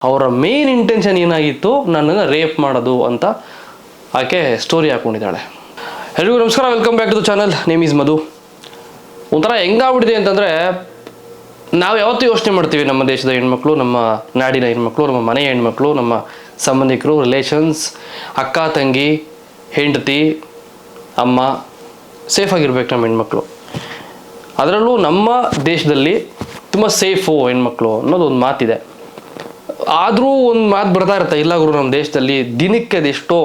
ಅವರ main intention ಏನಾಗಿತ್ತು, ನನ್ನನ್ನು ರೇಪ್ ಮಾಡೋದು ಅಂತ ಆಕೆ ಸ್ಟೋರಿ ಹಾಕ್ಕೊಂಡಿದ್ದಾಳೆ. ಎಲ್ರಿಗೂ ನಮಸ್ಕಾರ, welcome back to the channel. Name is Madhu. ಒಂಥರ ಹೆಂಗಾಗ್ಬಿಟ್ಟಿದೆ ಅಂತಂದರೆ, ನಾವು ಯಾವತ್ತೂ ಯೋಚನೆ ಮಾಡ್ತೀವಿ ನಮ್ಮ ದೇಶದ ಹೆಣ್ಮಕ್ಳು, ನಮ್ಮ ನಾಡಿನ ಹೆಣ್ಮಕ್ಳು, ನಮ್ಮ ಮನೆಯ ಹೆಣ್ಮಕ್ಳು, ನಮ್ಮ ಸಂಬಂಧಿಕರು, ರಿಲೇಷನ್ಸ್, ಅಕ್ಕ ತಂಗಿ, ಹೆಂಡತಿ, ಅಮ್ಮ ಸೇಫಾಗಿರ್ಬೇಕು ನಮ್ಮ ಹೆಣ್ಮಕ್ಳು. ಅದರಲ್ಲೂ ನಮ್ಮ ದೇಶದಲ್ಲಿ ತುಂಬ ಸೇಫು ಹೆಣ್ಮಕ್ಳು ಅನ್ನೋದು ಒಂದು ಮಾತಿದೆ. ಆದರೂ ಒಂದು ಮಾತು ಬರ್ತಾ ಇರುತ್ತೆ, ಇಲ್ಲ ಗುರು ನಮ್ಮ ದೇಶದಲ್ಲಿ ದಿನಕ್ಕೆ ಅದೆಷ್ಟೋ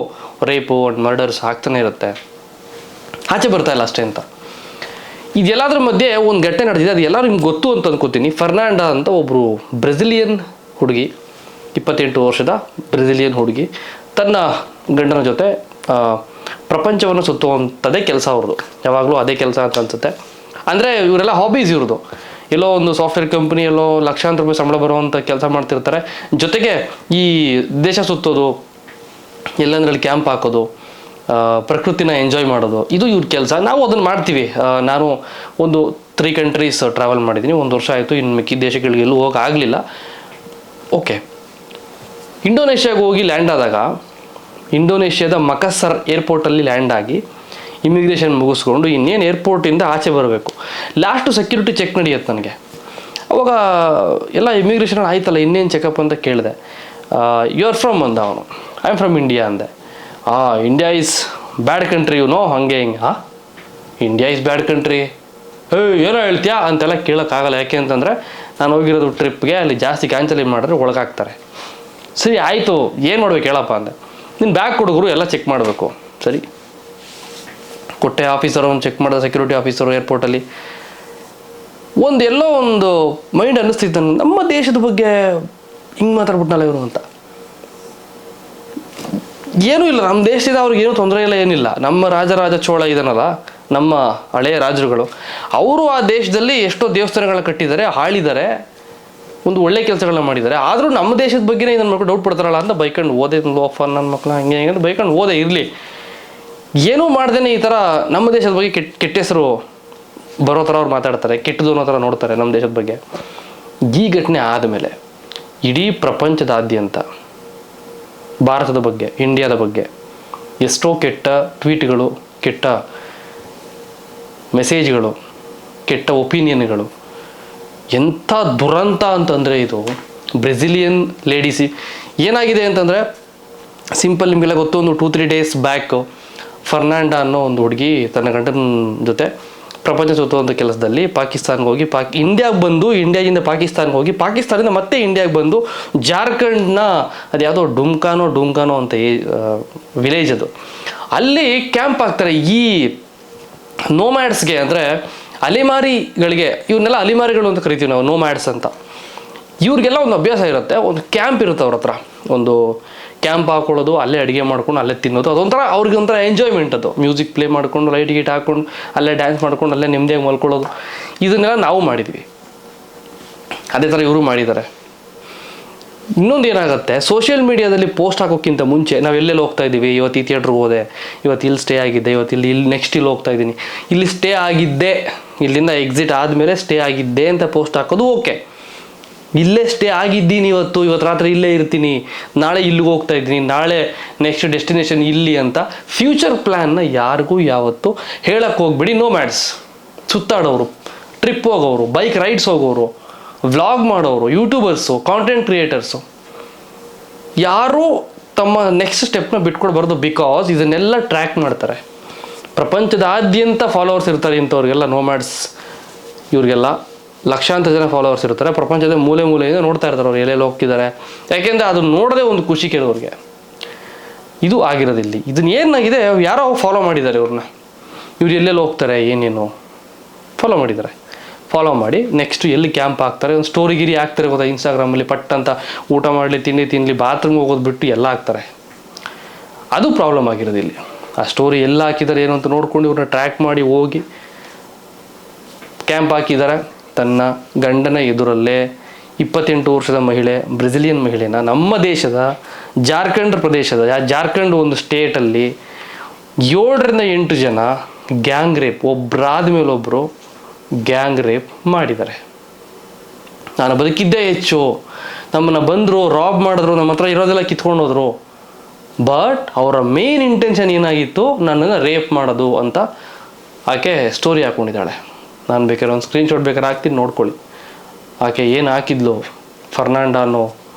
ರೇಪು ಆ್ಯಂಡ್ ಮರ್ಡರ್ಸ್ ಆಗ್ತಾನೆ ಇರುತ್ತೆ, ಆಚೆ ಬರ್ತಾ ಇಲ್ಲ ಅಷ್ಟೇ ಅಂತ. ಇದೆಲ್ಲದ್ರ ಮಧ್ಯೆ ಒಂದು ಘಟನೆ ನಡೆದಿದೆ, ಅದು ಎಲ್ಲರೂ ನಿಮ್ಗೆ ಗೊತ್ತು ಅಂತ ಅಂದ್ಕೋತೀನಿ. ಫರ್ನಾಂಡಾ ಅಂತ ಒಬ್ಬರು ಬ್ರೆಜಿಲಿಯನ್ ಹುಡುಗಿ, 28 ವರ್ಷದ ಬ್ರೆಜಿಲಿಯನ್ ಹುಡುಗಿ ತನ್ನ ಗಂಡನ ಜೊತೆ ಪ್ರಪಂಚವನ್ನು ಸುತ್ತುವಂಥದ್ದೇ ಕೆಲಸ ಅವ್ರದ್ದು. ಯಾವಾಗಲೂ ಅದೇ ಕೆಲಸ ಅಂತ ಅನ್ಸುತ್ತೆ. ಅಂದರೆ ಇವರೆಲ್ಲ ಹಾಬೀಸ್ ಇವ್ರದ್ದು. ಎಲ್ಲೋ ಒಂದು ಸಾಫ್ಟ್ವೇರ್ ಕಂಪ್ನಿ, ಎಲ್ಲೋ ಲಕ್ಷಾಂತರ ರೂಪಾಯಿ ಸಂಬಳ ಬರುವಂಥ ಕೆಲಸ ಮಾಡ್ತಿರ್ತಾರೆ. ಜೊತೆಗೆ ಈ ದೇಶ ಸುತ್ತೋದು, ಎಲ್ಲಂದ್ರಲ್ಲಿ ಕ್ಯಾಂಪ್ ಹಾಕೋದು, ಪ್ರಕೃತಿನ ಎಂಜಾಯ್ ಮಾಡೋದು, ಇದು ಇವ್ರ ಕೆಲಸ. ನಾವು ಅದನ್ನು ಮಾಡ್ತೀವಿ. ನಾನು ಒಂದು 3 ಕಂಟ್ರೀಸ್ ಟ್ರಾವೆಲ್ ಮಾಡಿದ್ದೀನಿ, 1 ವರ್ಷ ಆಯಿತು. ಇನ್ನು ಮಿಕ್ಕಿ ದೇಶಗಳಿಗೆ ಎಲ್ಲೂ ಹೋಗೋಕ್ಕಾಗಲಿಲ್ಲ. ಓಕೆ, ಇಂಡೋನೇಷ್ಯಾಗೆ ಹೋಗಿ ಲ್ಯಾಂಡ್ ಆದಾಗ, ಇಂಡೋನೇಷ್ಯಾದ ಮಕಸ್ಸರ್ ಏರ್ಪೋರ್ಟಲ್ಲಿ ಲ್ಯಾಂಡ್ ಆಗಿ ಇಮಿಗ್ರೇಷನ್ ಮುಗಿಸ್ಕೊಂಡು ಇನ್ನೇನು ಏರ್ಪೋರ್ಟಿಂದ ಆಚೆ ಬರಬೇಕು. ಲಾಸ್ಟು ಸೆಕ್ಯೂರಿಟಿ ಚೆಕ್ ನಡೆಯುತ್ತೆ ನನಗೆ. ಅವಾಗ ಎಲ್ಲ ಇಮಿಗ್ರೇಷನ್ ಆಯ್ತಲ್ಲ, ಇನ್ನೇನು ಚೆಕಪ್ ಅಂತ ಕೇಳಿದೆ. ಯು ಆರ್ ಫ್ರಮ್ ಅಂದ ಅವನು. ಐ ಆಮ್ ಫ್ರಮ್ ಇಂಡಿಯಾ ಅಂದೆ. India is bad country no, ಹಾಗೆ ಹಿಂಗೆ. ಇಂಡಿಯಾ ಈಸ್ ಬ್ಯಾಡ್ ಕಂಟ್ರಿ, ಏನೋ ಹೇಳ್ತೀಯಾ ಅಂತೆಲ್ಲ ಕೇಳೋಕ್ಕಾಗಲ್ಲ. ಯಾಕೆ ಅಂತಂದರೆ ನಾನು ಹೋಗಿರೋದು ಟ್ರಿಪ್ಗೆ, ಅಲ್ಲಿ ಜಾಸ್ತಿ ಕ್ಯಾನ್ಸಲ್ ಮಾಡಿದ್ರೆ ಒಳಗಾಗ್ತಾರೆ. ಸರಿ ಆಯಿತು, ಏನು ಮಾಡ್ಬೇಕು ಹೇಳಪ್ಪ ಅಂದೆ. ನಿನ್ನ ಬ್ಯಾಗ್ ಕೊಡುಗರು ಎಲ್ಲ ಚೆಕ್ ಮಾಡಬೇಕು. ಸರಿ ಕೊಟ್ಟೆ. ಆಫೀಸರು ಒಂದು ಚೆಕ್ ಮಾಡಿದ, ಸೆಕ್ಯೂರಿಟಿ ಆಫೀಸರು ಏರ್ಪೋರ್ಟಲ್ಲಿ. ಎಲ್ಲೋ ಒಂದು ಮೈಂಡ್ ಅನ್ನಿಸ್ತಿತ್ತು, ನಮ್ಮ ದೇಶದ ಬಗ್ಗೆ ಹಿಂಗೆ ಮಾತಾಡ್ಬಿಟ್ನಲ್ಲ ಇವರು ಅಂತ. ಏನೂ ಇಲ್ಲ, ನಮ್ಮ ದೇಶದಿಂದ ಅವ್ರಿಗೆ ಏನೂ ತೊಂದರೆ ಇಲ್ಲ, ಏನಿಲ್ಲ. ನಮ್ಮ ರಾಜರಾಜ ಚೋಳ ಇದನ್ನಲ್ಲ, ನಮ್ಮ ಹಳೆಯ ರಾಜರುಗಳು, ಅವರು ಆ ದೇಶದಲ್ಲಿ ಎಷ್ಟೋ ದೇವಸ್ಥಾನಗಳನ್ನ ಕಟ್ಟಿದ್ದಾರೆ, ಆಳಿದ್ದಾರೆ, ಒಂದು ಒಳ್ಳೆ ಕೆಲಸಗಳನ್ನ ಮಾಡಿದ್ದಾರೆ. ಆದರೂ ನಮ್ಮ ದೇಶದ ಬಗ್ಗೆನೇ ನನ್ನ ಮಕ್ಕಳು ಡೌಟ್ ಪಡ್ತಾರಲ್ಲ ಅಂತ ಬೈಕೊಂಡು ಓದೇ, ಲೋಫ ನನ್ನ ಮಕ್ಕಳು ಹಂಗೆ ಹಿಂಗೆ ಅಂತ ಬೈಕೊಂಡು ಓದೇ. ಇರಲಿ, ಏನೂ ಮಾಡ್ದೇನೆ ಈ ಥರ ನಮ್ಮ ದೇಶದ ಬಗ್ಗೆ ಕೆಟ್ಟ ಹೆಸರು ಬರೋ ಥರ ಅವ್ರು ಮಾತಾಡ್ತಾರೆ, ಕೆಟ್ಟದು ಅನ್ನೋ ಥರ ನೋಡ್ತಾರೆ ನಮ್ಮ ದೇಶದ ಬಗ್ಗೆ. ಈ ಘಟನೆ ಆದಮೇಲೆ ಇಡೀ ಪ್ರಪಂಚದಾದ್ಯಂತ ಭಾರತದ ಬಗ್ಗೆ, ಇಂಡಿಯಾದ ಬಗ್ಗೆ ಎಷ್ಟೋ ಕೆಟ್ಟ ಟ್ವೀಟ್ಗಳು, ಕೆಟ್ಟ ಮೆಸೇಜ್ಗಳು, ಕೆಟ್ಟ ಒಪಿನಿಯನ್ಗಳು. ಎಂಥ ದುರಂತ ಅಂತಂದರೆ ಇದು. ಬ್ರೆಜಿಲಿಯನ್ ಲೇಡೀಸಿ ಏನಾಗಿದೆ ಅಂತಂದರೆ, ಸಿಂಪಲ್ ನಿಮಗೆಲ್ಲ ಗೊತ್ತು, ಒಂದು 2-3 ಡೇಸ್ ಬ್ಯಾಕ್ ಫರ್ನಾಂಡಾ ಅನ್ನೋ ಒಂದು ಹುಡುಗಿ ತನ್ನ ಗಂಡನ ಜೊತೆ ಪ್ರಪಂಚ ಸುತ್ತುವಂಥ ಕೆಲಸದಲ್ಲಿ ಪಾಕಿಸ್ತಾನ್ಗೆ ಹೋಗಿ, ಇಂಡಿಯಾಗೆ ಬಂದು, ಇಂಡಿಯಾದಿಂದ ಪಾಕಿಸ್ತಾನ್ಗೆ ಹೋಗಿ, ಪಾಕಿಸ್ತಾನದಿಂದ ಮತ್ತೆ ಇಂಡಿಯಾಗೆ ಬಂದು, ಜಾರ್ಖಂಡ್ನ ಅದು ಯಾವುದೋ ಡುಮ್ಕಾನೋ ಅಂತ ವಿಲೇಜ್ ಅದು, ಅಲ್ಲಿ ಕ್ಯಾಂಪ್ ಆಗ್ತಾರೆ. ಈ ನೋಮ್ಯಾಡ್ಸ್ಗೆ ಅಂದರೆ ಅಲೆಮಾರಿಗಳಿಗೆ, ಇವನ್ನೆಲ್ಲ ಅಲೆಮಾರಿಗಳು ಅಂತ ಕರಿತೀವಿ ನಾವು, ನೋಮ್ಯಾಡ್ಸ್ ಅಂತ. ಇವ್ರಿಗೆಲ್ಲ ಒಂದು ಅಭ್ಯಾಸ ಇರುತ್ತೆ, ಒಂದು ಕ್ಯಾಂಪ್ ಇರುತ್ತೆ ಅವ್ರ ಹತ್ರ. ಒಂದು ಕ್ಯಾಂಪ್ ಹಾಕೊಳ್ಳೋದು, ಅಲ್ಲೇ ಅಡುಗೆ ಮಾಡ್ಕೊಂಡು ಅಲ್ಲೇ ತಿನ್ನೋದು, ಅದೊಂಥರ ಅವ್ರಿಗೆ ಒಂಥರ ಎಂಜಾಯ್ಮೆಂಟ್. ಅದು ಮ್ಯೂಸಿಕ್ ಪ್ಲೇ ಮಾಡ್ಕೊಂಡು, ಲೈಟ್ ಗೀಟ್ ಹಾಕ್ಕೊಂಡು ಅಲ್ಲೇ ಡ್ಯಾನ್ಸ್ ಮಾಡ್ಕೊಂಡು ಅಲ್ಲೇ ನೆಮ್ಮದಿಯಾಗಿ ಮಲ್ಕೊಳ್ಳೋದು. ಇದನ್ನೆಲ್ಲ ನಾವು ಮಾಡಿದ್ವಿ, ಅದೇ ಥರ ಇವರು ಮಾಡಿದ್ದಾರೆ. ಇನ್ನೊಂದು ಏನಾಗುತ್ತೆ, ಸೋಷಿಯಲ್ ಮೀಡಿಯಾದಲ್ಲಿ ಪೋಸ್ಟ್ ಹಾಕೋಕ್ಕಿಂತ ಮುಂಚೆ ನಾವು ಎಲ್ಲೆಲ್ಲಿ ಹೋಗ್ತಾ ಇದ್ದೀವಿ, ಇವತ್ತು ಈ ಥಿಯೇಟ್ರಿಗೆ ಹೋದೆ, ಇವತ್ತು ಇಲ್ಲಿ ಸ್ಟೇ ಆಗಿದ್ದೆ, ಇವತ್ತು ಇಲ್ಲಿ ನೆಕ್ಸ್ಟ್ ಇಲ್ಲಿ ಹೋಗ್ತಾ ಇದ್ದೀನಿ, ಇಲ್ಲಿ ಸ್ಟೇ ಆಗಿದ್ದೆ, ಇಲ್ಲಿಂದ ಎಕ್ಸಿಟ್ ಆದಮೇಲೆ ಸ್ಟೇ ಆಗಿದ್ದೆ ಅಂತ ಪೋಸ್ಟ್ ಹಾಕೋದು ಓಕೆ. ಇಲ್ಲೇ ಸ್ಟೇ ಆಗಿದ್ದೀನಿ, ಇವತ್ತು ರಾತ್ರಿ ಇಲ್ಲೇ ಇರ್ತೀನಿ, ನಾಳೆ ಇಲ್ಲಿಗೆ ಹೋಗ್ತಾ ಇದ್ದೀನಿ, ನಾಳೆ ನೆಕ್ಸ್ಟ್ ಡೆಸ್ಟಿನೇಷನ್ ಇಲ್ಲಿ ಅಂತ ಫ್ಯೂಚರ್ ಪ್ಲ್ಯಾನ್ನ ಯಾರಿಗೂ ಯಾವತ್ತು ಹೇಳಕ್ಕೆ ಹೋಗ್ಬಿಡಿ. ನೋಮ್ಯಾಡ್ಸ್, ಸುತ್ತಾಡೋರು, ಟ್ರಿಪ್ ಹೋಗೋರು, ಬೈಕ್ ರೈಡ್ಸ್ ಹೋಗೋರು, ವ್ಲಾಗ್ ಮಾಡೋರು, ಯೂಟ್ಯೂಬರ್ಸು, ಕಾಂಟೆಂಟ್ ಕ್ರಿಯೇಟರ್ಸು, ಯಾರೂ ತಮ್ಮ ನೆಕ್ಸ್ಟ್ ಸ್ಟೆಪ್ನ ಬಿಟ್ಕೊಡ್ಬಾರ್ದು. ಬಿಕಾಸ್ ಇದನ್ನೆಲ್ಲ ಟ್ರ್ಯಾಕ್ ಮಾಡ್ತಾರೆ. ಪ್ರಪಂಚದಾದ್ಯಂತ ಫಾಲೋವರ್ಸ್ ಇರ್ತಾರೆ ಇಂಥವ್ರಿಗೆಲ್ಲ, ನೋಮ್ಯಾಡ್ಸ್. ಇವ್ರಿಗೆಲ್ಲ ಲಕ್ಷಾಂತರ ಜನ ಫಾಲೋವರ್ಸ್ ಇರ್ತಾರೆ. ಪ್ರಪಂಚದ ಮೂಲೆಯಿಂದ ನೋಡ್ತಾ ಇರ್ತಾರೆ ಅವ್ರು ಎಲ್ಲೆಲ್ಲಿ ಹೋಗ್ತಿದ್ದಾರೆ. ಯಾಕೆಂದರೆ ಅದು ನೋಡೋದೇ ಒಂದು ಖುಷಿ ಕೆಲವ್ರಿಗೆ. ಇದು ಆಗಿರೋದಿಲ್ಲಿ. ಇದನ್ನ ಏನಾಗಿದೆ, ಯಾರೋ ಫಾಲೋ ಮಾಡಿದ್ದಾರೆ ಇವ್ರನ್ನ, ಇವ್ರು ಎಲ್ಲೆಲ್ಲಿ ಹೋಗ್ತಾರೆ, ಏನೇನು ಫಾಲೋ ಮಾಡಿದ್ದಾರೆ. ಫಾಲೋ ಮಾಡಿ ನೆಕ್ಸ್ಟ್ ಎಲ್ಲಿ ಕ್ಯಾಂಪ್ ಹಾಕ್ತಾರೆ, ಒಂದು ಸ್ಟೋರಿಗಿರಿ ಹಾಕ್ತಾರೆ ಗೊತ್ತಾ ಇನ್ಸ್ಟಾಗ್ರಾಮಲ್ಲಿ, ಪಟ್ ಅಂತ ಊಟ ಮಾಡಲಿ, ತಿನ್ನಲಿ, ಬಾತ್ರೂಮ್ಗೆ ಹೋಗೋದು ಬಿಟ್ಟು ಎಲ್ಲ ಹಾಕ್ತಾರೆ. ಅದು ಪ್ರಾಬ್ಲಮ್ ಆಗಿರೋದಿಲ್ಲಿ. ಆ ಸ್ಟೋರಿ ಎಲ್ಲ ಹಾಕಿದ್ದಾರೆ ಏನು ಅಂತ ನೋಡ್ಕೊಂಡು ಇವ್ರನ್ನ ಟ್ರ್ಯಾಕ್ ಮಾಡಿ ಹೋಗಿ ಕ್ಯಾಂಪ್ ಹಾಕಿದ್ದಾರೆ. ತನ್ನ ಗಂಡನ ಎದುರಲ್ಲೇ 28 ವರ್ಷದ ಮಹಿಳೆ, ಬ್ರೆಜಿಲಿಯನ್ ಮಹಿಳೆನ ನಮ್ಮ ದೇಶದ ಜಾರ್ಖಂಡ್ ಒಂದು ಸ್ಟೇಟಲ್ಲಿ 7ರಿಂದ 8 ಜನ ಗ್ಯಾಂಗ್ ರೇಪ್, ಒಬ್ಬರಾದ ಮೇಲೆ ಒಬ್ಬರು ಗ್ಯಾಂಗ್ ರೇಪ್ ಮಾಡಿದ್ದಾರೆ. ನಾನು ಬದುಕಿದ್ದೇ ಹೆಚ್ಚು, ನಮ್ಮನ್ನು ಬಂದರು ರಾಬ್ ಮಾಡಿದ್ರು, ನಮ್ಮ ಹತ್ರ ಇರೋದೆಲ್ಲ ಕಿತ್ಕೊಂಡು ಹೋದ್ರು. ಬಟ್ ಅವರ ಮೇನ್ ಇಂಟೆನ್ಷನ್ ಏನಾಗಿತ್ತು, ನನ್ನನ್ನು ರೇಪ್ ಮಾಡೋದು ಅಂತ ಆಕೆ ಸ್ಟೋರಿ ಹಾಕ್ಕೊಂಡಿದ್ದಾಳೆ. ನಾನು ಬೇಕಾದ್ರೆ ಒಂದು ಸ್ಕ್ರೀನ್ಶಾಟ್ ಬೇಕಾದ್ರೆ ಹಾಕ್ತೀನಿ, ನೋಡ್ಕೊಳ್ಳಿ. ಆಕೆ ಏನು ಹಾಕಿದ್ಲು, ಫರ್ನಾಂಡ ಅನ್ನೋ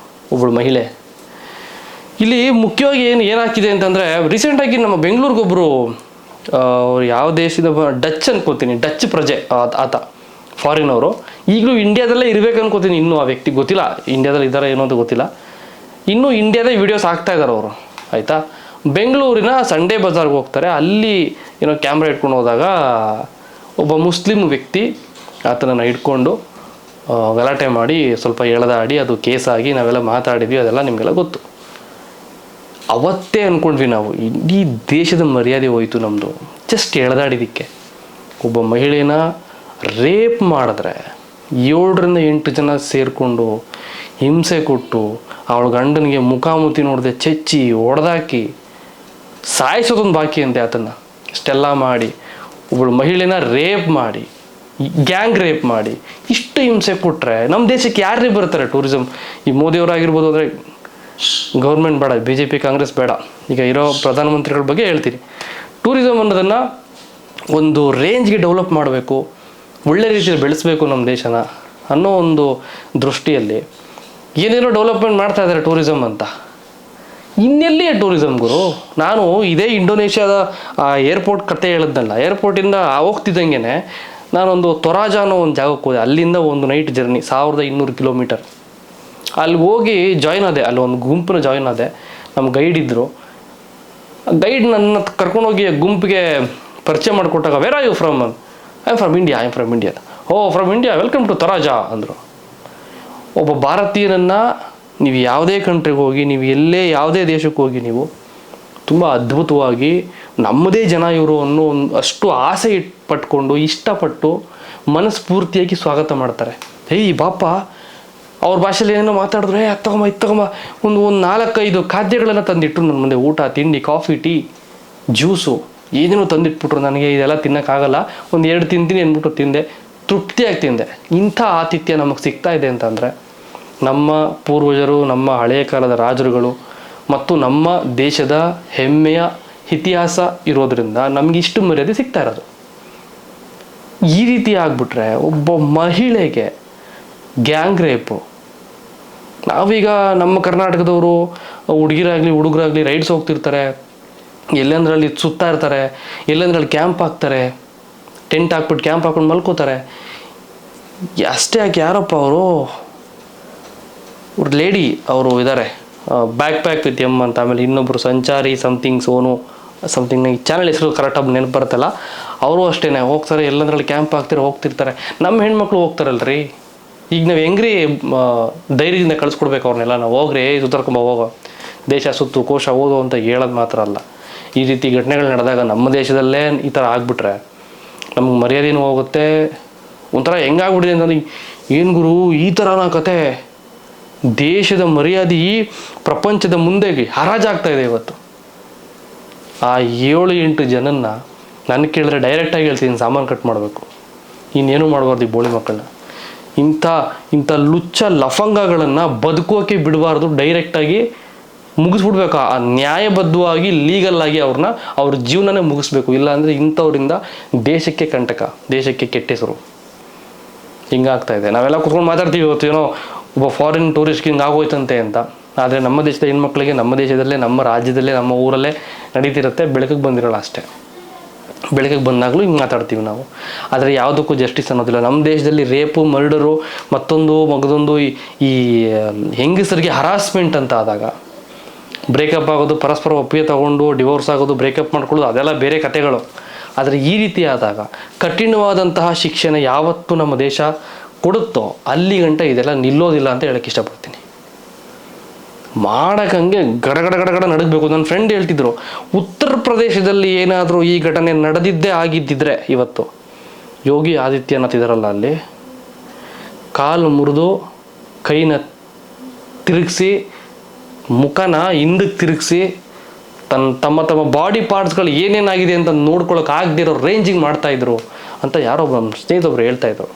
ಒಬ್ಬಳು ಮಹಿಳೆ. ಇಲ್ಲಿ ಮುಖ್ಯವಾಗಿ ಏನಾಗ್ತಿದೆ ಅಂತಂದರೆ, ರೀಸೆಂಟಾಗಿ ನಮ್ಮ ಬೆಂಗಳೂರಿಗೊಬ್ಬರು ಯಾವ ದೇಶದ ಡಚ್ ಅನ್ಕೋತೀನಿ, ಡಚ್ ಪ್ರಜೆ ಆತ, ಫಾರಿನ್ ಅವರು. ಈಗಲೂ ಇಂಡಿಯಾದಲ್ಲೇ ಇರಬೇಕು ಅನ್ಕೋತೀನಿ. ಇನ್ನೂ ಆ ವ್ಯಕ್ತಿ ಗೊತ್ತಿಲ್ಲ ಇಂಡಿಯಾದಲ್ಲಿ ಇದ್ದಾರೆ ಏನೋ ಅಂತ ಗೊತ್ತಿಲ್ಲ. ಇನ್ನೂ ಇಂಡಿಯಾದ ವೀಡಿಯೋಸ್ ಹಾಕ್ತಾ ಇದ್ದಾರೆ ಅವರು, ಆಯಿತಾ. ಬೆಂಗಳೂರಿನ ಸಂಡೇ ಬಜಾರ್ಗೆ ಹೋಗ್ತಾರೆ. ಅಲ್ಲಿ ಏನೋ ಕ್ಯಾಮ್ರಾ ಇಟ್ಕೊಂಡು ಹೋದಾಗ ಒಬ್ಬ ಮುಸ್ಲಿಂ ವ್ಯಕ್ತಿ ಆತನನ್ನು ಇಟ್ಕೊಂಡು ಗಲಾಟೆ ಮಾಡಿ ಸ್ವಲ್ಪ ಎಳೆದಾಡಿ ಅದು ಕೇಸಾಗಿ ನಾವೆಲ್ಲ ಮಾತಾಡಿದ್ವಿ, ಅದೆಲ್ಲ ನಿಮಗೆಲ್ಲ ಗೊತ್ತು. ಅವತ್ತೇ ಅಂದ್ಕೊಂಡ್ವಿ ನಾವು, ಇಡೀ ದೇಶದ ಮರ್ಯಾದೆ ಹೋಯಿತು ನಮ್ಮದು ಜಸ್ಟ್ ಎಳೆದಾಡಿದ್ದಕ್ಕೆ. ಒಬ್ಬ ಮಹಿಳೆನ ರೇಪ್ ಮಾಡಿದ್ರೆ 7ರಿಂದ 8 ಜನ ಸೇರಿಕೊಂಡು ಹಿಂಸೆ ಕೊಟ್ಟು ಅವಳ ಗಂಡನಿಗೆ ಮುಖಾಮುಖಿ ನೋಡದೆ ಚೆಚ್ಚಿ ಹೊಡೆದಾಕಿ ಸಾಯಿಸೋದೊಂದು ಬಾಕಿ ಅಂತೆ ಆತನ್ನು. ಇಷ್ಟೆಲ್ಲ ಮಾಡಿ ಒಬ್ಬಳು ಮಹಿಳೆನ ರೇಪ್ ಮಾಡಿ, ಗ್ಯಾಂಗ್ ರೇಪ್ ಮಾಡಿ ಇಷ್ಟು ಹಿಂಸೆ ಕೊಟ್ಟರೆ ನಮ್ಮ ದೇಶಕ್ಕೆ ಯಾರೇ ಬರ್ತಾರೆ? ಟೂರಿಸಮ್ ಈ ಮೋದಿಯವರಾಗಿರ್ಬೋದು, ಅಂದರೆ ಗೌರ್ಮೆಂಟ್ ಬೇಡ, BJP ಕಾಂಗ್ರೆಸ್ ಬೇಡ, ಈಗ ಇರೋ ಪ್ರಧಾನಮಂತ್ರಿಗಳ ಬಗ್ಗೆ ಹೇಳ್ತೀನಿ. ಟೂರಿಸಮ್ ಅನ್ನೋದನ್ನು ಒಂದು ರೇಂಜ್ಗೆ ಡೆವಲಪ್ ಮಾಡಬೇಕು, ಒಳ್ಳೆ ರೀತಿಯಲ್ಲಿ ಬೆಳೆಸಬೇಕು ನಮ್ಮ ದೇಶನ ಅನ್ನೋ ಒಂದು ದೃಷ್ಟಿಯಲ್ಲಿ ಏನೇನೋ ಡೆವಲಪ್ಮೆಂಟ್ ಮಾಡ್ತಾ ಇದ್ದಾರೆ ಟೂರಿಸಮ್ ಅಂತ. ಇನ್ನೆಲ್ಲಿ ಟೂರಿಸಮ್ ಗುರು? ನಾನು ಇದೇ ಇಂಡೋನೇಷ್ಯಾದ ಏರ್ಪೋರ್ಟ್ ಕತೆ ಹೇಳಿದ್ನಲ್ಲ, ಏರ್ಪೋರ್ಟಿಂದ ಹೋಗ್ತಿದ್ದಂಗೆ ನಾನೊಂದು ತೊರಾಜ ಅನ್ನೋ ಒಂದು ಜಾಗಕ್ಕೆ ಹೋದೆ. ಅಲ್ಲಿಂದ ಒಂದು ನೈಟ್ ಜರ್ನಿ 1200 ಕಿಲೋಮೀಟರ್. ಅಲ್ಲಿ ಹೋಗಿ ಜಾಯ್ನ್ ಆದೆ, ಅಲ್ಲಿ ಒಂದು ಗುಂಪನ್ನ ಜಾಯ್ನ್ ಆದೆ. ನಮ್ಮ ಗೈಡ್ ಇದ್ದರು. ಗೈಡ್ ನನ್ನ ಕರ್ಕೊಂಡೋಗಿ ಗುಂಪಿಗೆ ಪರಿಚಯ ಮಾಡಿಕೊಟ್ಟಾಗ, where are you from? I am from India. Oh from India, welcome to Toraja ಅಂದರು. ಒಬ್ಬ ಭಾರತೀಯನನ್ನು ನೀವು ಯಾವುದೇ ಕಂಟ್ರಿಗೆ ಹೋಗಿ, ನೀವು ಎಲ್ಲೇ ಯಾವುದೇ ದೇಶಕ್ಕೆ ಹೋಗಿ, ನೀವು ತುಂಬ ಅದ್ಭುತವಾಗಿ ನಮ್ಮದೇ ಜನ ಇವರು ಅನ್ನೋ ಒಂದು ಅಷ್ಟು ಆಸೆ ಪಟ್ಕೊಂಡು ಇಷ್ಟಪಟ್ಟು ಮನಸ್ಫೂರ್ತಿಯಾಗಿ ಸ್ವಾಗತ ಮಾಡ್ತಾರೆ. ಹೇಯ್ ಬಾಪ, ಅವ್ರ ಭಾಷೆಯಲ್ಲಿ ಏನೋ ಮಾತಾಡಿದ್ರೆ ಅದು ತಗೊಂಬ ಇದು ತಗೊಂಬ, ಒಂದು 4-5 ಖಾದ್ಯಗಳನ್ನು ತಂದಿಟ್ಟರು ನನ್ನ ಮುಂದೆ. ಊಟ ತಿಂಡಿ, ಕಾಫಿ, ಟೀ, ಜ್ಯೂಸು ಏನೇನೋ ತಂದಿಟ್ಬಿಟ್ರು. ನನಗೆ ಇದೆಲ್ಲ ತಿನ್ನೋಕ್ಕಾಗಲ್ಲ, ಒಂದು 2 ತಿಂತೀನಿ ಅಂದ್ಬಿಟ್ಟು ತಿಂದೆ, ತೃಪ್ತಿಯಾಗಿ ತಿಂದೆ. ಇಂಥ ಆತಿಥ್ಯ ನಮಗೆ ಸಿಗ್ತಾ ಇದೆ ಅಂತಂದರೆ ನಮ್ಮ ಪೂರ್ವಜರು, ನಮ್ಮ ಹಳೆಯ ಕಾಲದ ರಾಜರುಗಳು ಮತ್ತು ನಮ್ಮ ದೇಶದ ಹೆಮ್ಮೆಯ ಇತಿಹಾಸ ಇರೋದರಿಂದ ನಮಗೆ ಇಷ್ಟು ಮರ್ಯಾದೆ ಸಿಗ್ತಾ ಇರೋದು. ಈ ರೀತಿ ಆಗ್ಬಿಟ್ರೆ ಒಬ್ಬ ಮಹಿಳೆಗೆ ಗ್ಯಾಂಗ್ ರೇಪು. ನಾವೀಗ ನಮ್ಮ ಕರ್ನಾಟಕದವರು ಹುಡುಗಿರಾಗಲಿ ಹುಡುಗರಾಗಲಿ ರೈಡ್ಸ್ ಹೋಗ್ತಿರ್ತಾರೆ, ಎಲ್ಲಂದ್ರಲ್ಲಿ ಸುತ್ತಾ ಇರ್ತಾರೆ, ಎಲ್ಲಂದ್ರಲ್ಲಿ ಕ್ಯಾಂಪ್ ಹಾಕ್ತಾರೆ, ಟೆಂಟ್ ಹಾಕ್ಬಿಟ್ಟು ಕ್ಯಾಂಪ್ ಹಾಕ್ಕೊಂಡು ಮಲ್ಕೋತಾರೆ. ಅಷ್ಟೇ ಯಾಕೆ ಯಾರಪ್ಪ ಅವರು, ಅವ್ರ ಲೇಡಿ ಅವರು ಇದ್ದಾರೆ, ಬ್ಯಾಕ್ ಪ್ಯಾಕ್ ವಿತ್ ಎಮ್ ಅಂತ. ಆಮೇಲೆ ಇನ್ನೊಬ್ಬರು ಸಂಚಾರಿ ಸಮಥಿಂಗ್ ಸೋನು ಸಮಥಿಂಗ್, ನಂಗೆ ಚಾನಲ್ ಹೆಸರು ಕರೆಕ್ಟಾಗಿ ನೆನಪು ಬರುತ್ತಲ್ಲ. ಅವರು ಅಷ್ಟೇ ಹೋಗ್ತಾರೆ, ಎಲ್ಲಂದ್ರಲ್ಲಿ ಕ್ಯಾಂಪ್ ಹಾಕ್ತಾರೆ, ಹೋಗ್ತಿರ್ತಾರೆ. ನಮ್ಮ ಹೆಣ್ಮಕ್ಳು ಹೋಗ್ತಾರಲ್ರಿ. ಈಗ ನಾವು ಹೆಂಗ್ರಿ ಧೈರ್ಯದಿಂದ ಕಳಿಸ್ಕೊಡ್ಬೇಕು ಅವ್ರನ್ನೆಲ್ಲ? ನಾವು ಹೋಗ್ರಿ ಸುತ್ತರ್ಕೊಂಬ ಹೋಗೋ, ದೇಶ ಸುತ್ತು ಕೋಶ ಓದು ಅಂತ ಹೇಳೋದು ಮಾತ್ರ ಅಲ್ಲ. ಈ ರೀತಿ ಘಟನೆಗಳು ನಡೆದಾಗ ನಮ್ಮ ದೇಶದಲ್ಲೇ ಈ ಥರ ಆಗ್ಬಿಟ್ರೆ ನಮ್ಗೆ ಮರ್ಯಾದೆನೂ ಹೋಗುತ್ತೆ. ಒಂಥರ ಹೆಂಗಾಗ್ಬಿಟ್ಟಿದೆ ಅಂತಂದ್ರೆ, ಏನು ಗುರು ಈ ಥರನ ಕತೆ? ದೇಶದ ಮರ್ಯಾದೆ ಈ ಪ್ರಪಂಚದ ಮುಂದೆ ಹರಾಜಾಗ್ತಾ ಇದೆ ಇವತ್ತು. ಆ 7-8 ಜನನ್ನ ನನ್ನ ಕೇಳಿದ್ರೆ ಡೈರೆಕ್ಟಾಗಿ ಹೇಳ್ತೀನಿ, ಸಾಮಾನು ಕಟ್ ಮಾಡಬೇಕು, ಇನ್ನೇನು ಮಾಡಬಾರ್ದು ಈ ಬೋಳಿ ಮಕ್ಕಳನ್ನ. ಇಂಥ ಲುಚ್ಚ ಲಫಂಗಗಳನ್ನು ಬದುಕೋಕೆ ಬಿಡಬಾರ್ದು, ಡೈರೆಕ್ಟಾಗಿ ಮುಗಿಸ್ಬಿಡ್ಬೇಕು. ಆ ನ್ಯಾಯಬದ್ಧವಾಗಿ ಲೀಗಲ್ಲಾಗಿ ಅವ್ರ ಜೀವನನೇ ಮುಗಿಸ್ಬೇಕು. ಇಲ್ಲಾಂದರೆ ಇಂಥವ್ರಿಂದ ದೇಶಕ್ಕೆ ಕಂಟಕ, ದೇಶಕ್ಕೆ ಕೆಟ್ಟ ಹೆಸರು. ಹಿಂಗಾಗ್ತಾ ಇದೆ. ನಾವೆಲ್ಲ ಕುತ್ಕೊಂಡು ಮಾತಾಡ್ತೀವಿ ಇವತ್ತು, ಏನೋ ಒಬ್ಬ ಫಾರಿನ್ ಟೂರಿಸ್ಟ್ಗೆ ಹಿಂಗೆ ಆಗೋಯ್ತಂತೆ ಅಂತ. ಆದರೆ ನಮ್ಮ ದೇಶದ ಹೆಣ್ಮಕ್ಳಿಗೆ ನಮ್ಮ ದೇಶದಲ್ಲೇ, ನಮ್ಮ ರಾಜ್ಯದಲ್ಲೇ, ನಮ್ಮ ಊರಲ್ಲೇ ನಡೀತಿರುತ್ತೆ. ಬೆಳಕಿಗೆ ಬಂದಿರೋಲ್ಲ ಅಷ್ಟೇ. ಬೆಳಕಿಗೆ ಬಂದಾಗಲೂ ಹಿಂಗೆ ಮಾತಾಡ್ತೀವಿ ನಾವು. ಆದರೆ ಯಾವುದಕ್ಕೂ ಜಸ್ಟಿಸ್ ಅನ್ನೋದಿಲ್ಲ. ನಮ್ಮ ದೇಶದಲ್ಲಿ ರೇಪು, ಮರ್ಡರು, ಮಗದೊಂದು ಈ ಹೆಂಗಸರಿಗೆ ಹರಾಸ್ಮೆಂಟ್ ಅಂತ ಆದಾಗ ಬ್ರೇಕಪ್ ಆಗೋದು, ಪರಸ್ಪರ ಒಪ್ಪಿಗೆ ತಗೊಂಡು ಡಿವೋರ್ಸ್ ಆಗೋದು, ಬ್ರೇಕಪ್ ಮಾಡ್ಕೊಳ್ಳೋದು, ಅದೆಲ್ಲ ಬೇರೆ ಕಥೆಗಳು. ಆದರೆ ಈ ರೀತಿ ಆದಾಗ ಕಠಿಣವಾದಂತಹ ಶಿಕ್ಷಣ ಯಾವತ್ತೂ ನಮ್ಮ ದೇಶ ಕೊಡುತ್ತೋ ಅಲ್ಲಿ ಗಂಟ ಇದೆಲ್ಲ ನಿಲ್ಲೋದಿಲ್ಲ ಅಂತ ಹೇಳಕ್ಕೆ ಇಷ್ಟಪಡ್ತೀನಿ. ಮಾಡಕ್ಕಂಗೆ ಗಡಗಡ ನಡಗಬೇಕು. ನನ್ನ ಫ್ರೆಂಡ್ ಹೇಳ್ತಿದ್ರು, ಉತ್ತರ ಪ್ರದೇಶದಲ್ಲಿ ಏನಾದರೂ ಈ ಘಟನೆ ಆಗಿದ್ದಿದ್ರೆ ಇವತ್ತು ಯೋಗಿ ಆದಿತ್ಯನಾಥ್ ಇದಾರಲ್ಲ, ಅಲ್ಲಿ ಕಾಲು ಮುರಿದು ಕೈನ ತಿರುಗಿಸಿ ಮುಖನ ಹಿಂದಕ್ಕೆ ತಿರುಗಿಸಿ ತಮ್ಮ ಬಾಡಿ ಪಾರ್ಟ್ಸ್ಗಳು ಏನೇನಾಗಿದೆ ಅಂತ ನೋಡ್ಕೊಳಕ್ಕೆ ಆಗದಿರೋ ರೇಂಜಿಂಗ್ ಮಾಡ್ತಾಯಿದ್ರು ಅಂತ ಯಾರೋ ನಮ್ಮ ಸ್ನೇಹಿತೊಬ್ರು ಹೇಳ್ತಾಯಿದ್ರು.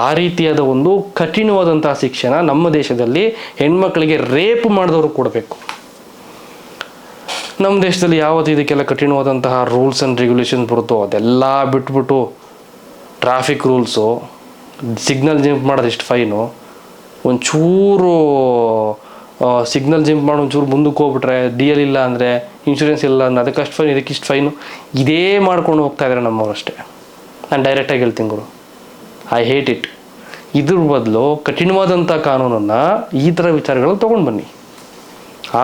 ಆ ರೀತಿಯಾದ ಒಂದು ಕಠಿಣವಾದಂತಹ ಶಿಕ್ಷಣ ನಮ್ಮ ದೇಶದಲ್ಲಿ ಹೆಣ್ಮಕ್ಳಿಗೆ ರೇಪ್ ಮಾಡಿದವರು ಕೊಡಬೇಕು. ನಮ್ಮ ದೇಶದಲ್ಲಿ ಯಾವತ್ತು ಇದಕ್ಕೆಲ್ಲ ಕಠಿಣವಾದಂತಹ ರೂಲ್ಸ್ ಆ್ಯಂಡ್ ರೆಗ್ಯುಲೇಷನ್ಸ್ ಬರುತ್ತೋ ಅದೆಲ್ಲ ಬಿಟ್ಬಿಟ್ಟು ಟ್ರಾಫಿಕ್ ರೂಲ್ಸು, ಸಿಗ್ನಲ್ ಜಂಪ್ ಮಾಡೋದು ಎಷ್ಟು ಫೈನು, ಒಂಚೂರು ಸಿಗ್ನಲ್ ಜಂಪ್ ಮಾಡಿ ಒಂಚೂರು ಮುಂದಕ್ಕೆ ಹೋಗ್ಬಿಟ್ರೆ DL ಇಲ್ಲ ಅಂದರೆ, ಇನ್ಶೂರೆನ್ಸ್ ಇಲ್ಲ ಅಂದರೆ ಅದಕ್ಕಷ್ಟು ಫೈನ್, ಇದಕ್ಕಿಷ್ಟು ಫೈನು, ಇದೇ ಮಾಡ್ಕೊಂಡು ಹೋಗ್ತಾ ಇದ್ದಾರೆ ನಮ್ಮವರಷ್ಟೇ. ನಾನು ಡೈರೆಕ್ಟಾಗಿ ಹೇಳ್ತೀನಿ ಗುರು, ಐ ಹೇಟ್ ಇಟ್. ಇದ್ರ ಬದಲು ಕಠಿಣವಾದಂಥ ಕಾನೂನನ್ನು ಈ ಥರ ವಿಚಾರಗಳು ತೊಗೊಂಡು ಬನ್ನಿ.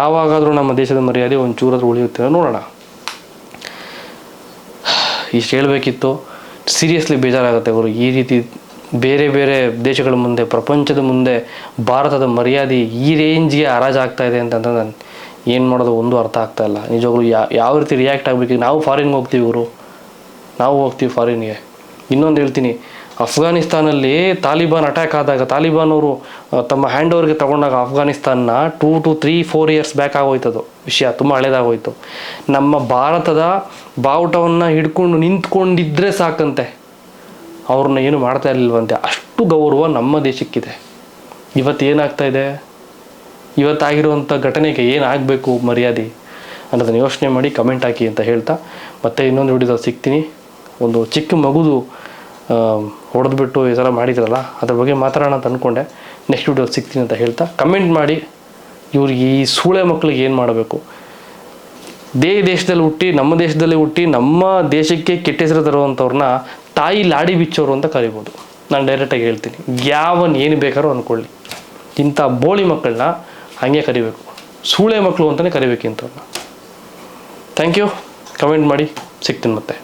ಆವಾಗಾದರೂ ನಮ್ಮ ದೇಶದ ಮರ್ಯಾದೆ ಒಂಚೂರಾದ್ರೂ ಉಳಿಯುತ್ತೆ, ನೋಡೋಣ. ಇಷ್ಟು ಹೇಳಬೇಕಿತ್ತು. ಸೀರಿಯಸ್ಲಿ ಬೇಜಾರಾಗುತ್ತೆ ಅವರು. ಈ ರೀತಿ ಬೇರೆ ಬೇರೆ ದೇಶಗಳ ಮುಂದೆ, ಪ್ರಪಂಚದ ಮುಂದೆ ಭಾರತದ ಮರ್ಯಾದೆ ಈ ರೇಂಜ್ಗೆ ಹರಾಜಾಗ್ತಾ ಇದೆ ಅಂತಂದ್ರೆ ನಾನು ಏನು ಮಾಡೋದು ಒಂದು ಅರ್ಥ ಆಗ್ತಾ ಇಲ್ಲ. ನಿಜವಾಗ್ಲೂ ಯಾವ ರೀತಿ ರಿಯಾಕ್ಟ್ ಆಗಬೇಕು. ನಾವು ಫಾರಿನ್ಗೆ ಹೋಗ್ತೀವಿ ಗುರು, ನಾವು ಹೋಗ್ತೀವಿ ಫಾರಿನ್ಗೆ. ಇನ್ನೊಂದು ಹೇಳ್ತೀನಿ, ಅಫ್ಘಾನಿಸ್ತಾನಲ್ಲಿ ತಾಲಿಬಾನ್ ಅಟ್ಯಾಕ್ ಆದಾಗ, ತಾಲಿಬಾನ್ ಅವರು ತಮ್ಮ ಹ್ಯಾಂಡ್ ಓವರ್ಗೆ ತಗೊಂಡಾಗ ಅಫ್ಘಾನಿಸ್ತಾನ 2 to 3-4 years ಬ್ಯಾಕ್ ಆಗೋಯ್ತದು ವಿಷಯ, ತುಂಬ ಹಳೇದಾಗೋಯ್ತು. ನಮ್ಮ ಭಾರತದ ಬಾವುಟವನ್ನು ಹಿಡ್ಕೊಂಡು ನಿಂತ್ಕೊಂಡಿದ್ರೆ ಸಾಕಂತೆ, ಅವ್ರನ್ನ ಏನು ಮಾಡ್ತಾ ಇರಲಿಲ್ವಂತೆ. ಅಷ್ಟು ಗೌರವ ನಮ್ಮ ದೇಶಕ್ಕಿದೆ. ಇವತ್ತು ಏನಾಗ್ತಾ ಇದೆ, ಇವತ್ತಾಗಿರುವಂಥ ಘಟನೆಗೆ ಏನಾಗಬೇಕು ಮರ್ಯಾದೆ ಅನ್ನೋದನ್ನು ಯೋಚನೆ ಮಾಡಿ ಕಮೆಂಟ್ ಹಾಕಿ ಅಂತ ಹೇಳ್ತಾ, ಮತ್ತೆ ಇನ್ನೊಂದು ವಿಡಿಯೋದಲ್ಲಿ ಸಿಗ್ತೀನಿ. ಒಂದು ಚಿಕ್ಕ ಮಗುದು ಹೊಡೆದ್ಬಿಟ್ಟು ಈ ಥರ ಮಾಡಿದ್ರಲ್ಲ, ಅದ್ರ ಬಗ್ಗೆ ಮಾತಾಡೋಣ ಅಂತ ಅಂದ್ಕೊಂಡೆ. ನೆಕ್ಸ್ಟ್ ವಿಡಿಯೋದಲ್ಲಿ ಸಿಗ್ತೀನಿ ಅಂತ ಹೇಳ್ತಾ, ಕಮೆಂಟ್ ಮಾಡಿ ಇವ್ರಿಗೆ ಈ ಸೂಳೆ ಮಕ್ಕಳಿಗೆ ಏನು ಮಾಡಬೇಕು. ದೇಶದಲ್ಲಿ ಹುಟ್ಟಿ, ನಮ್ಮ ದೇಶದಲ್ಲಿ ಹುಟ್ಟಿ, ನಮ್ಮ ದೇಶಕ್ಕೆ ಕೆಟ್ಟ ಹೆಸರು ತರುವಂಥವ್ರನ್ನ ತಾಯಿ ಲಾಡಿ ಬಿಚ್ಚೋರು ಅಂತ ಕರಿಬೋದು. ನಾನು ಡೈರೆಕ್ಟಾಗಿ ಹೇಳ್ತೀನಿ, ಯಾವನ್ ಏನು ಬೇಕಾದ್ರೂ ಅಂದ್ಕೊಳ್ಳಿ, ಇಂಥ ಬೋಳಿ ಮಕ್ಕಳನ್ನ ಹಾಗೆ ಕರಿಬೇಕು, ಸೂಳೆ ಮಕ್ಕಳು ಅಂತಲೇ ಕರಿಬೇಕು ಇಂಥವ್ರನ್ನ. Thank you. ಕಮೆಂಟ್ ಮಾಡಿ, ಸಿಗ್ತೀನಿ ಮತ್ತೆ.